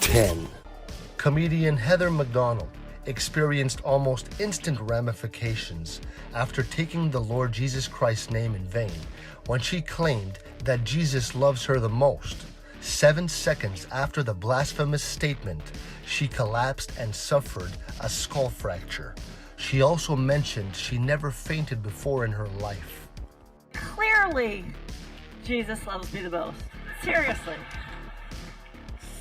10. Comedian Heather McDonald experienced almost instant ramifications after taking the Lord Jesus Christ's name in vain when she claimed that Jesus loves her the most. 7 seconds after the blasphemous statement, she collapsed and suffered a skull fracture. She also mentioned she never fainted before in her life. Clearly, Jesus loves me the most. Seriously.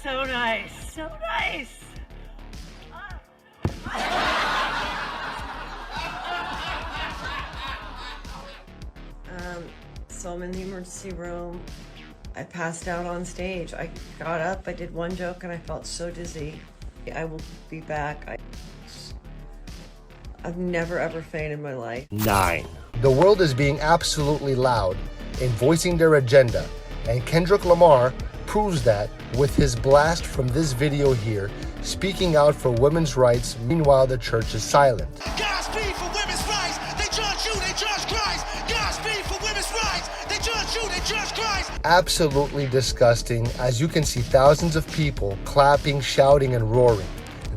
So nice. So nice. So I'm in the emergency room. I passed out on stage. I got up, I did one joke, and I felt so dizzy. I will be back. I've never ever fainted in my life. 9. The world is being absolutely loud in voicing their agenda, and Kendrick Lamar proves that with his blast from this video here, speaking out for women's rights. Meanwhile, the church is silent. Godspeed for women's rights. They judge you, they judge Christ. Godspeed for women's rights. They judge you, they judge Christ. Absolutely disgusting, as you can see thousands of people clapping, shouting, and roaring.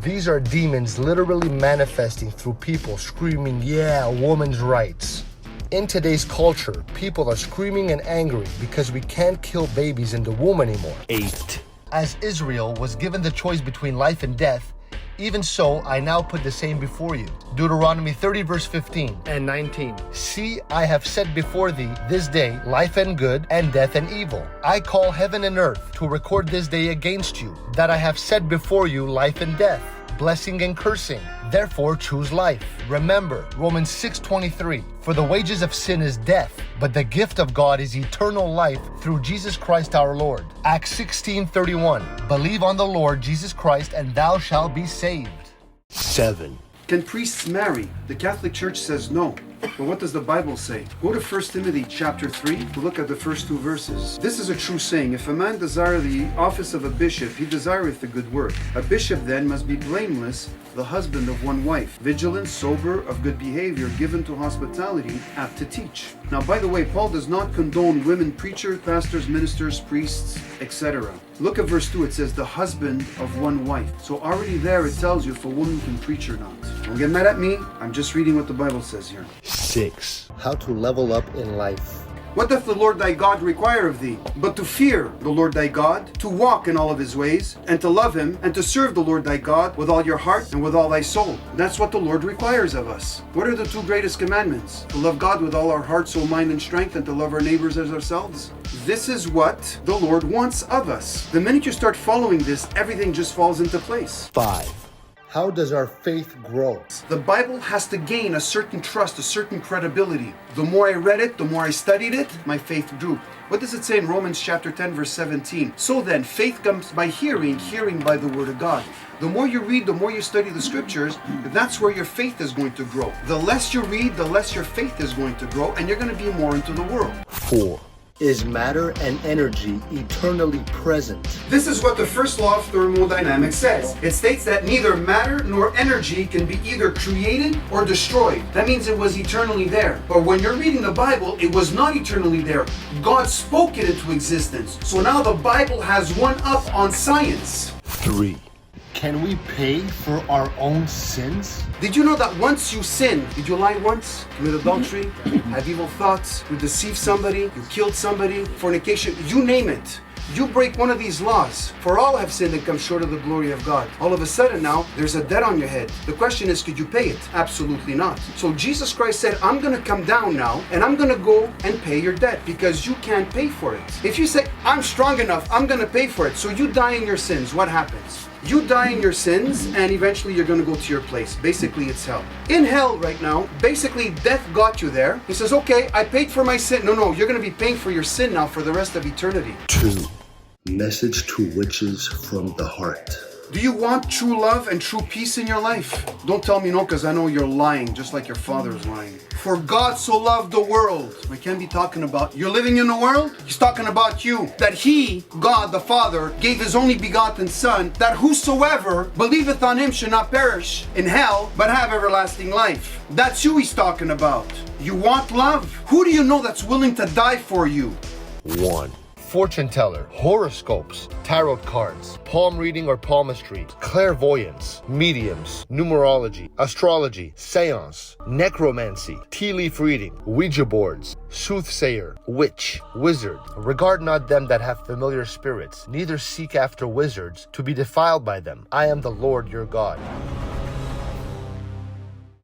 These are demons literally manifesting through people screaming, "Yeah, women's rights." In today's culture, people are screaming and angry because we can't kill babies in the womb anymore. 8. As Israel was given the choice between life and death, even so I now put the same before you. Deuteronomy 30 verse 15 and 19. See, I have set before thee this day life and good, and death and evil. I call heaven and earth to record this day against you, that I have set before you life and death, blessing and cursing. Therefore choose life. Remember Romans 6:23. For the wages of sin is death, but the gift of God is eternal life through Jesus Christ our Lord. Acts 16:31. Believe on the Lord Jesus Christ and thou shalt be saved. 7. Can priests marry? The Catholic Church says no. But what does the Bible say? Go to 1 Timothy chapter 3 to look at the first 2 verses. This is a true saying. If a man desire the office of a bishop, he desireth a good work. A bishop then must be blameless, the husband of one wife, vigilant, sober, of good behavior, given to hospitality, apt to teach. Now, by the way, Paul does not condone women preachers, pastors, ministers, priests, etc. Look at verse 2. It says the husband of one wife. So already there it tells you if a woman can preach or not. Don't get mad at me. I'm just reading what the Bible says here. 6. How to level up in life. What doth the Lord thy God require of thee? But to fear the Lord thy God, to walk in all of his ways, and to love him, and to serve the Lord thy God with all your heart and with all thy soul. That's what the Lord requires of us. What are the 2 greatest commandments? To love God with all our heart, soul, mind, and strength, and to love our neighbors as ourselves. This is what the Lord wants of us. The minute you start following this, everything just falls into place. 5. How does our faith grow? The Bible has to gain a certain trust, a certain credibility. The more I read it, the more I studied it, my faith grew. What does it say in Romans chapter 10 verse 17? So then, faith comes by hearing, hearing by the word of God. The more you read, the more you study the scriptures, that's where your faith is going to grow. The less you read, the less your faith is going to grow, and you're going to be more into the world. 4. Is matter and energy eternally present? This is what the first law of thermodynamics says. It states that neither matter nor energy can be either created or destroyed. That means it was eternally there. But when you're reading the Bible, it was not eternally there. God spoke it into existence. So now the Bible has one up on science. 3. Can we pay for our own sins? Did you know that once you sin, did you lie once, commit adultery, have evil thoughts, you deceive somebody, you killed somebody, fornication, you name it. You break one of these laws, for all have sinned and come short of the glory of God. All of a sudden now, there's a debt on your head. The question is, could you pay it? Absolutely not. So Jesus Christ said, I'm going to come down now, and I'm going to go and pay your debt, because you can't pay for it. If you say, I'm strong enough, I'm going to pay for it, so you die in your sins, what happens? You die in your sins, and eventually you're going to go to your place. Basically, it's hell. In hell right now, basically death got you there. He says, okay, I paid for my sin. No, you're going to be paying for your sin now for the rest of eternity. 2. Message to witches from the heart. Do you want true love and true peace in your life? Don't tell me no, because I know you're lying, just like your father is lying. For God so loved the world. I can't be talking about you're living in the world. He's talking about you. That he, God the Father, gave his only begotten Son, that whosoever believeth on him should not perish in hell, but have everlasting life. That's who he's talking about. You want love? Who do you know that's willing to die for you? 1. fortune teller, horoscopes, tarot cards, palm reading or palmistry, clairvoyance, mediums, numerology, astrology, seance, necromancy, tea leaf reading, Ouija boards, soothsayer, witch, wizard. Regard not them that have familiar spirits, neither seek after wizards to be defiled by them. I am the Lord your God.